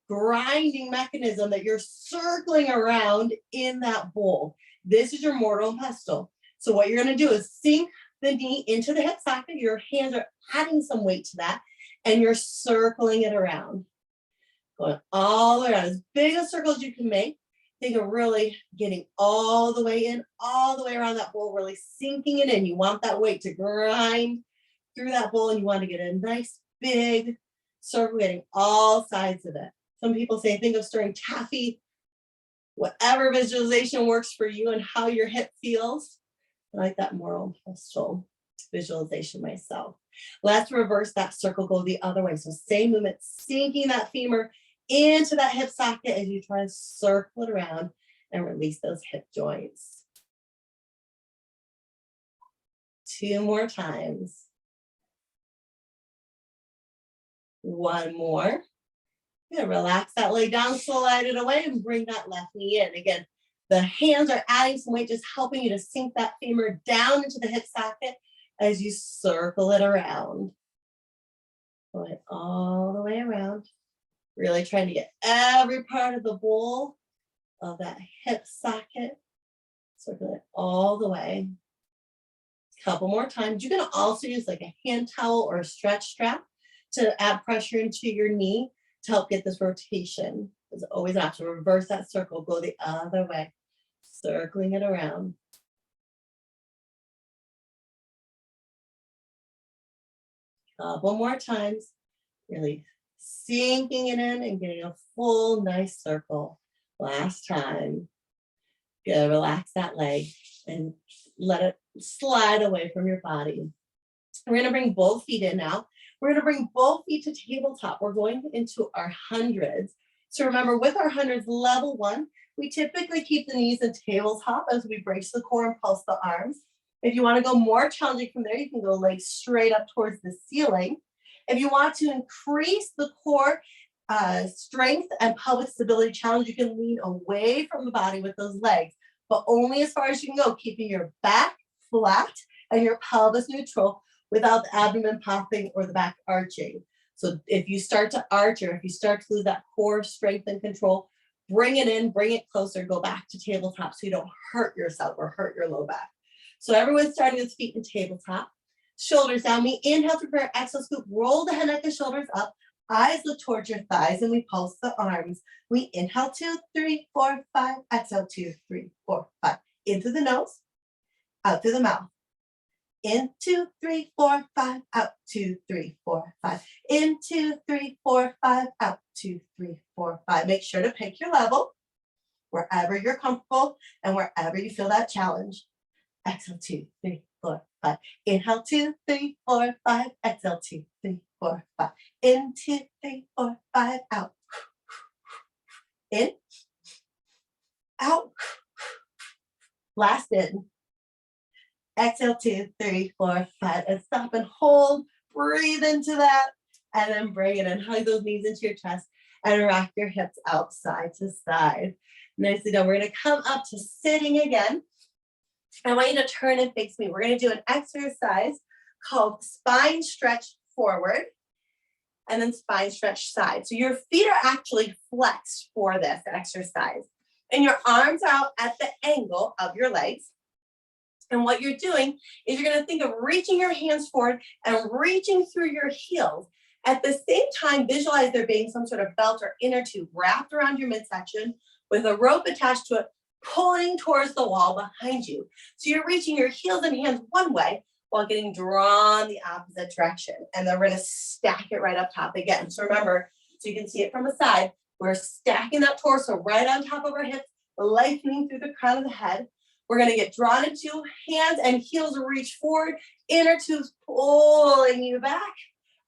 grinding mechanism that you're circling around in that bowl. This is your mortar and pestle. So what you're going to do is sink the knee into the hip socket. Your hands are adding some weight to that and you're circling it around. Going all around, as big a circle as you can make. Think of really getting all the way in, all the way around that bowl, really sinking it in. You want that weight to grind through that bowl and you want to get a nice big circle, getting all sides of it. Some people say, think of stirring taffy, whatever visualization works for you and how your hip feels. I like that moral pestle visualization myself. Let's reverse that circle, go the other way. So same movement, sinking that femur into that hip socket as you try to circle it around and release those hip joints. Two more times. One more. Yeah, relax that leg down, slide it away, and bring that left knee in. Again, the hands are adding some weight, just helping you to sink that femur down into the hip socket as you circle it around. Going all the way around. Really trying to get every part of the bowl of that hip socket. Circle it all the way. Couple more times. You can also use like a hand towel or a stretch strap to add pressure into your knee to help get this rotation. There's always an option. Reverse that circle, go the other way. Circling it around. Couple more times. Really sinking it in and getting a full nice circle. Last time. Good. Relax that leg and let it slide away from your body. We're going to bring both feet in now. We're going to bring both feet to tabletop. We're going into our hundreds. So remember, with our hundreds, level one, we typically keep the knees in tabletop as we brace the core and pulse the arms. If you want to go more challenging from there, you can go legs straight up towards the ceiling. If you want to increase the core strength and pelvic stability challenge, you can lean away from the body with those legs, but only as far as you can go, keeping your back flat and your pelvis neutral without the abdomen popping or the back arching. So if you start to arch or if you start to lose that core strength and control, bring it in, bring it closer, go back to tabletop so you don't hurt yourself or hurt your low back. So everyone's starting with feet in tabletop. Shoulders down. We inhale to prepare, exhale, scoop, roll the head, neck, and shoulders up. Eyes look towards your thighs and we pulse the arms. We inhale 2, 3, 4, 5. Exhale 2, 3, 4, 5. Into the nose, out through the mouth. In 2, 3, 4, 5. Out 2, 3, 4, 5. In 2, 3, 4, 5. Out 2, 3, 4, 5. Make sure to pick your level wherever you're comfortable and wherever you feel that challenge. Exhale 2, 3, 4, 5. Inhale 2, 3, 4, 5. Exhale 2, 3, 4, 5. In 2, 3, 4, 5. Out. In. Out. Last in. Exhale 2, 3, 4, 5. And stop and hold. Breathe into that. And then bring it in. Hug those knees into your chest and rock your hips out side to side. Nicely done. We're going to come up to sitting again. I want you to turn and face me. We're going to do an exercise called spine stretch forward and then spine stretch side. So your feet are actually flexed for this exercise and your arms are out at the angle of your legs. And what you're doing is you're going to think of reaching your hands forward and reaching through your heels. At the same time, visualize there being some sort of belt or inner tube wrapped around your midsection with a rope attached to it, pulling towards the wall behind you. So you're reaching your heels and hands one way while getting drawn the opposite direction. And then we're gonna stack it right up top again. So remember, so you can see it from the side, we're stacking that torso right on top of our hips, lengthening through the crown of the head. We're gonna get drawn into hands and heels reach forward, inner tubes pulling you back,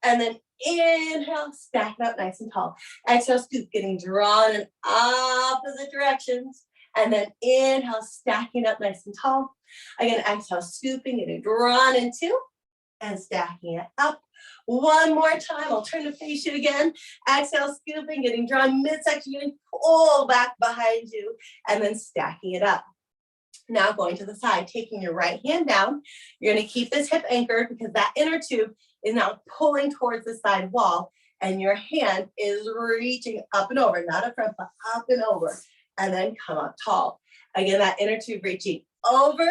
and then inhale, stack it up nice and tall. Exhale, scoop, getting drawn in opposite directions. And then inhale, stacking up nice and tall. Again, exhale, scooping, getting drawn into and stacking it up. One more time, I'll turn to face you again. Exhale, scooping, getting drawn midsection, getting pull back behind you, and then stacking it up. Now going to the side, taking your right hand down. You're gonna keep this hip anchored because that inner tube is now pulling towards the side wall, and your hand is reaching up and over, not up front, but up and over, and then come up tall. Again, that inner tube reaching over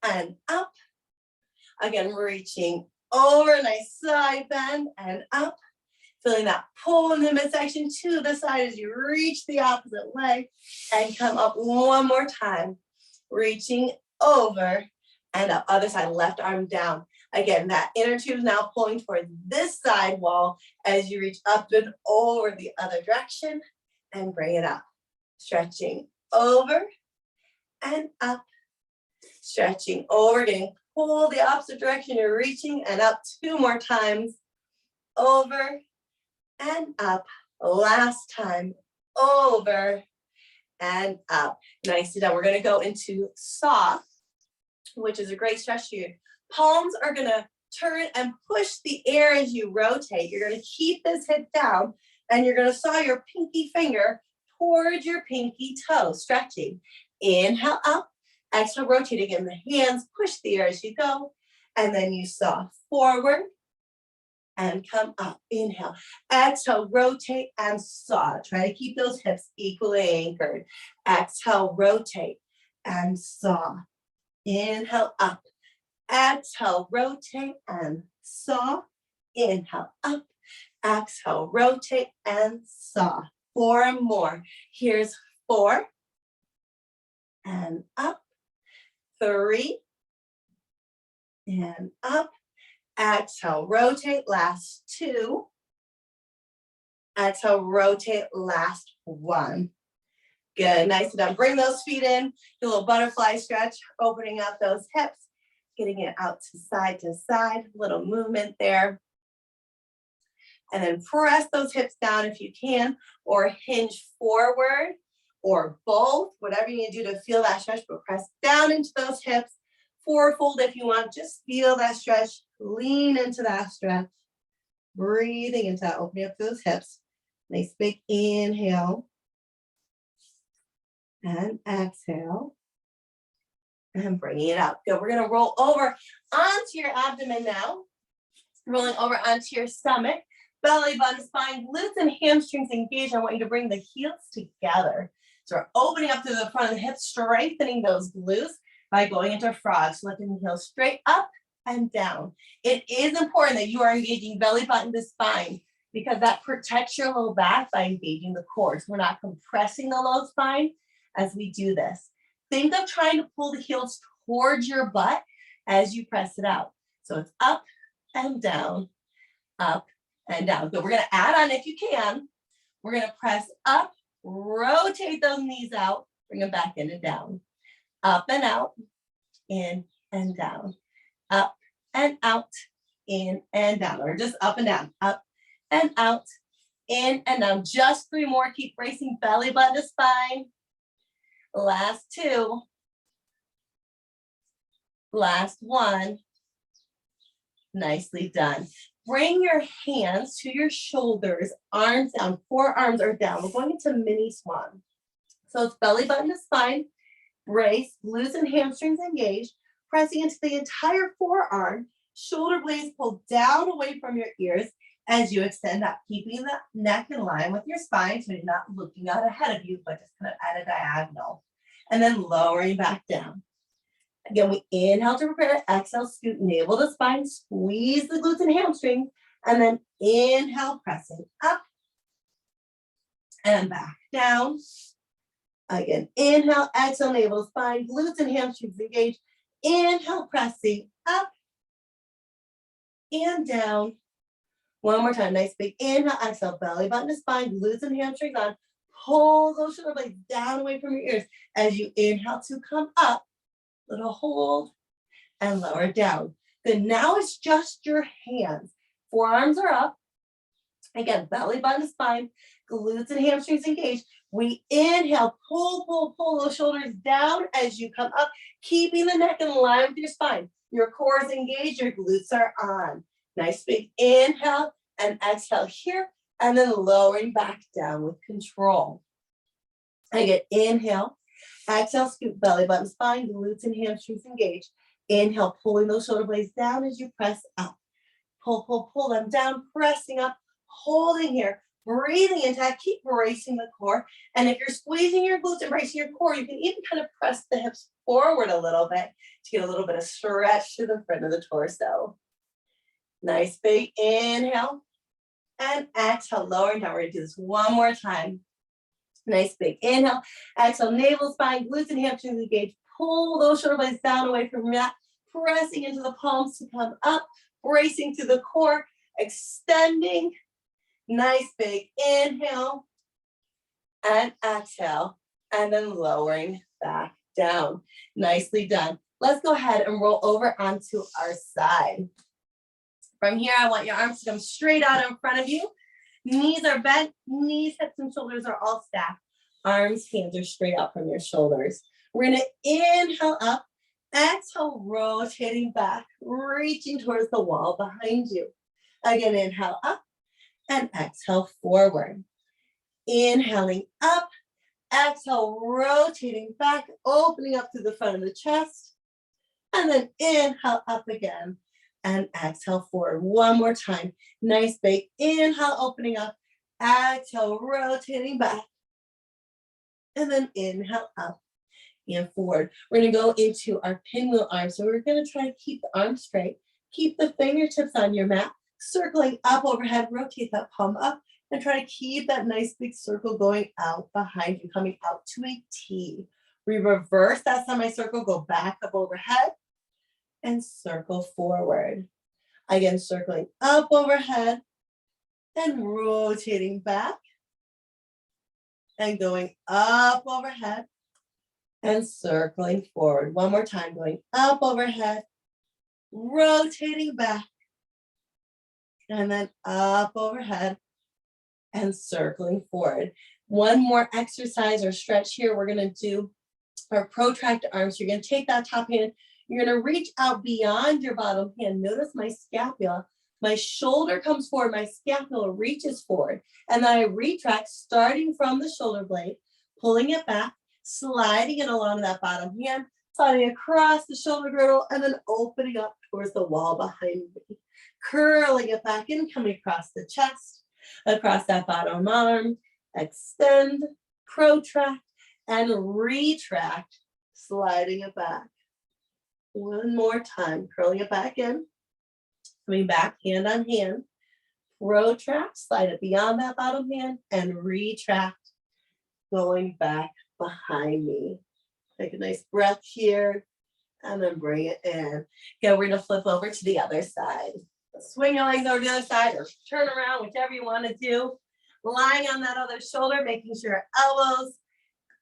and up. Again, reaching over, nice side bend and up. Feeling that pull in the midsection to the side as you reach the opposite leg and come up one more time. Reaching over and up. Other side, left arm down. Again, that inner tube is now pulling towards this side wall as you reach up and over the other direction and bring it up. Stretching over and up. Stretching over, getting pulled the opposite direction. You're reaching and up 2 more times. Over and up. Last time. Over and up. Nicely done. We're going to go into saw, which is a great stretch here. Palms are going to turn and push the air as you rotate. You're going to keep this hip down and you're going to saw your pinky finger towards your pinky toe, stretching. Inhale up, exhale, rotate again. The hands push the air as you go, and then you saw forward and come up. Inhale, exhale, rotate and saw. Try to keep those hips equally anchored. Exhale, rotate and saw. Inhale up, exhale, rotate and saw. Inhale up, exhale, rotate and saw. 4 more. Here's 4 and up. 3 and up. Exhale, rotate, last 2. Exhale, rotate, last 1. Good, nice and done. Bring those feet in, do a little butterfly stretch, opening up those hips, getting it out to side, little movement there. And then press those hips down if you can, or hinge forward, or both, whatever you need to do to feel that stretch, but press down into those hips. Fourfold if you want, just feel that stretch, lean into that stretch, breathing into that, opening up those hips. Nice big inhale, and exhale, and bringing it up. Good, we're gonna roll over onto your abdomen now, rolling over onto your stomach. Belly button, spine, glutes and hamstrings engaged. I want you to bring the heels together. So we're opening up to the front of the hips, strengthening those glutes by going into frogs, lifting the heels straight up and down. It is important that you are engaging belly button to spine because that protects your low back by engaging the core. So we're not compressing the low spine as we do this. Think of trying to pull the heels towards your butt as you press it out. So it's up and down, up and down. Good. We're going to add on if you can. We're going to press up, rotate those knees out, bring them back in and down. Up and out, in and down. Up and out, in and down. Or just up and down. Up and out, in and down. Just 3 more. Keep bracing belly button to spine. Last 2. Last 1. Nicely done. Bring your hands to your shoulders, arms down, forearms are down. We're going into mini swan. So it's belly button to spine, brace, glutes and hamstrings engaged, pressing into the entire forearm, shoulder blades pulled down away from your ears as you extend up, keeping the neck in line with your spine so you're not looking out ahead of you, but just kind of at a diagonal. And then lowering back down. Again, we inhale to prepare, exhale, scoot, navel to spine, squeeze the glutes and hamstrings, and then inhale, pressing up and back down. Again, inhale, exhale, navel to spine, glutes and hamstrings engage. Inhale, pressing up and down. One more time, nice big inhale, exhale, belly button to spine, glutes and hamstrings on. Pull those shoulder blades down away from your ears as you inhale to come up. Little hold and lower down. Good, now it's just your hands. Forearms are up. Again, belly button to spine, glutes and hamstrings engaged. We inhale, pull those shoulders down as you come up, keeping the neck in line with your spine. Your core is engaged, your glutes are on. Nice big inhale and exhale here, and then lowering back down with control. Again, inhale, exhale, scoop belly button, spine, glutes and hamstrings engaged. Inhale, pulling those shoulder blades down as you press up. Pull them down, pressing up, holding here, breathing intact, keep bracing the core. And if you're squeezing your glutes and bracing your core, you can even kind of press the hips forward a little bit to get a little bit of stretch to the front of the torso. Nice big inhale and exhale, lowering down. We're gonna do this one more time. Nice big inhale, exhale, navel, spine, glutes and hamstrings engage. Pull those shoulder blades down away from your mat, pressing into the palms to come up, bracing through the core, extending. Nice big inhale and exhale, and then lowering back down. Nicely done. Let's go ahead and roll over onto our side. From here, I want your arms to come straight out in front of you. Knees are bent, knees, hips, and shoulders are all stacked. Arms, hands are straight out from your shoulders. We're gonna inhale up, exhale, rotating back, reaching towards the wall behind you. Again, inhale up and exhale forward. Inhaling up, exhale, rotating back, opening up to the front of the chest. And then inhale up again and exhale forward. One more time. Nice big inhale, opening up, exhale, rotating back. And then inhale up and forward. We're gonna go into our pinwheel arm. So we're gonna try to keep the arms straight. Keep the fingertips on your mat, circling up overhead, rotate that palm up, and try to keep that nice big circle going out behind you, coming out to a T. We reverse that semicircle, go back up overhead, and circle forward. Again, circling up overhead, and rotating back, and going up overhead, and circling forward. One more time, going up overhead, rotating back, and then up overhead and circling forward. One more exercise or stretch here. We're gonna do our protract arms. You're gonna take that top hand, you're gonna reach out beyond your bottom hand. Notice my scapula. My shoulder comes forward, my scapula reaches forward, and then I retract starting from the shoulder blade, pulling it back, sliding it along that bottom hand, sliding across the shoulder girdle, and then opening up towards the wall behind me. Curling it back in, coming across the chest, across that bottom arm, extend, protract, and retract, sliding it back. One more time, curling it back in, coming back hand on hand, protract, slide it beyond that bottom hand, and retract, going back behind me. Take a nice breath here, and then bring it in. Okay, we're gonna flip over to the other side. Swing your legs over to the other side or turn around, whichever you want to do. Lying on that other shoulder, making sure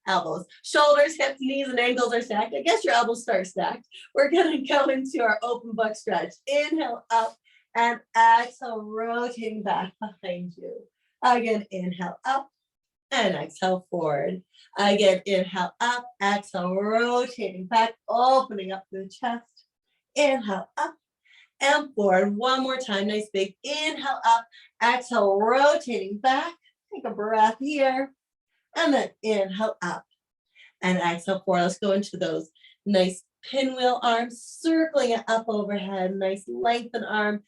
elbows, shoulders, hips, knees, and ankles are stacked. I guess your elbows start stacked. We're gonna go into our open book stretch. Inhale up and exhale, rotating back behind you. Again, inhale up and exhale forward. Again, inhale up, exhale, rotating back, opening up the chest. Inhale up and forward. One more time, nice big inhale up, exhale, rotating back. Take a breath here, and then inhale up and exhale forward. Let's go into those nice pinwheel arms, circling it up overhead, nice lengthen arm,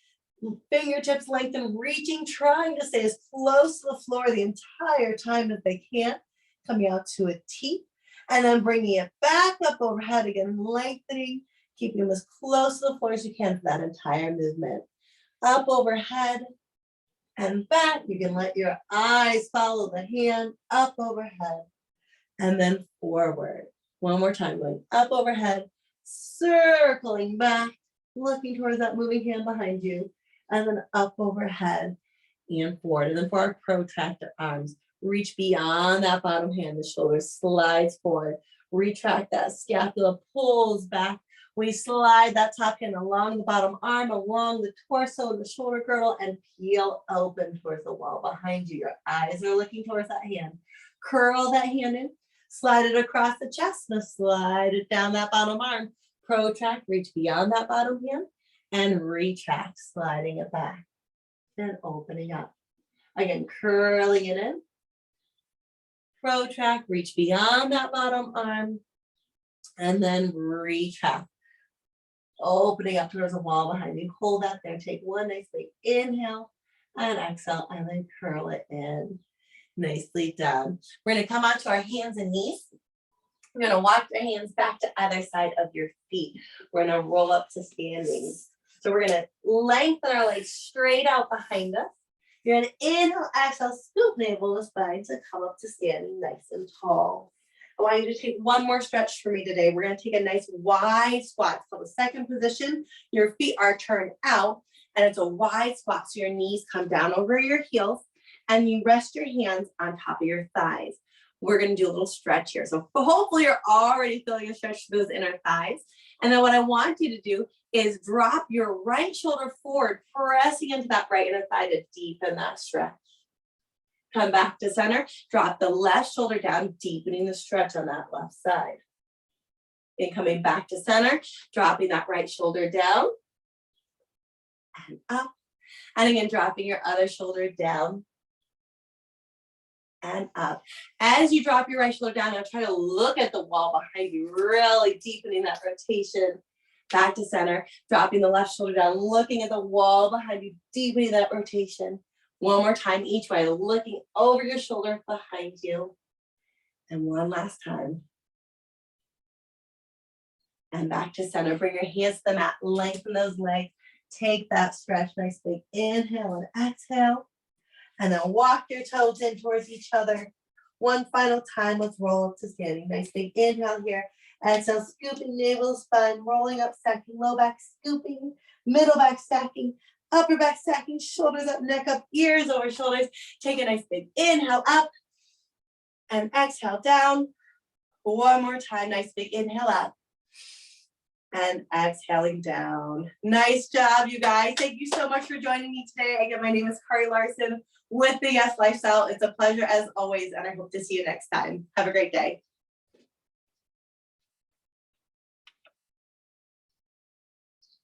fingertips lengthen, reaching, trying to stay as close to the floor the entire time that they can, coming out to a T, and then bringing it back up overhead again, lengthening, keeping them as close to the floor as you can for that entire movement. Up overhead and back. You can let your eyes follow the hand up overhead and then forward. One more time, going up overhead, circling back, looking towards that moving hand behind you, and then up overhead and forward. And then for our protractor arms, reach beyond that bottom hand, the shoulder slides forward, retract that scapula, pulls back. We slide that top hand along the bottom arm, along the torso and the shoulder girdle, and peel open towards the wall behind you. Your eyes are looking towards that hand. Curl that hand in, slide it across the chest, now slide it down that bottom arm. Protract, reach beyond that bottom hand, and retract, sliding it back, and opening up. Again, curling it in. Protract, reach beyond that bottom arm, and then retract. Opening up towards the wall behind you. Hold that there. Take one nice big inhale and exhale, and then curl it in. Nicely done. We're going to come onto our hands and knees. We're going to walk your hands back to either side of your feet. We're going to roll up to standing. So we're going to lengthen our legs straight out behind us. You're going to inhale, exhale, scoop navel to spine to come up to standing nice and tall. I want you to take one more stretch for me today. We're going to take a nice wide squat. So the second position, your feet are turned out, and it's a wide squat. So your knees come down over your heels, and you rest your hands on top of your thighs. We're going to do a little stretch here. So hopefully you're already feeling a stretch through those inner thighs. And then what I want you to do is drop your right shoulder forward, pressing into that right inner thigh to deepen that stretch. Come back to center, drop the left shoulder down, deepening the stretch on that left side. And coming back to center, dropping that right shoulder down and up. And again, dropping your other shoulder down and up. As you drop your right shoulder down, now try to look at the wall behind you, really deepening that rotation. Back to center, dropping the left shoulder down, looking at the wall behind you, deepening that rotation. One more time each way, looking over your shoulder behind you. And one last time. And back to center. Bring your hands to the mat, lengthen those legs. Take that stretch, nice big inhale and exhale. And then walk your toes in towards each other. One final time, let's roll up to standing. Nice big inhale here. Exhale, scooping navel, spine, rolling up, stacking, low back, scooping, middle back, stacking, upper back, stacking, shoulders up, neck up, ears over shoulders. Take a nice big inhale up and exhale down. One more time, nice big inhale up and exhaling down. Nice job, you guys. Thank you so much for joining me today. Again, my name is Kari Larson with the Yes Lifestyle. It's a pleasure as always, and I hope to see you next time. Have a great day.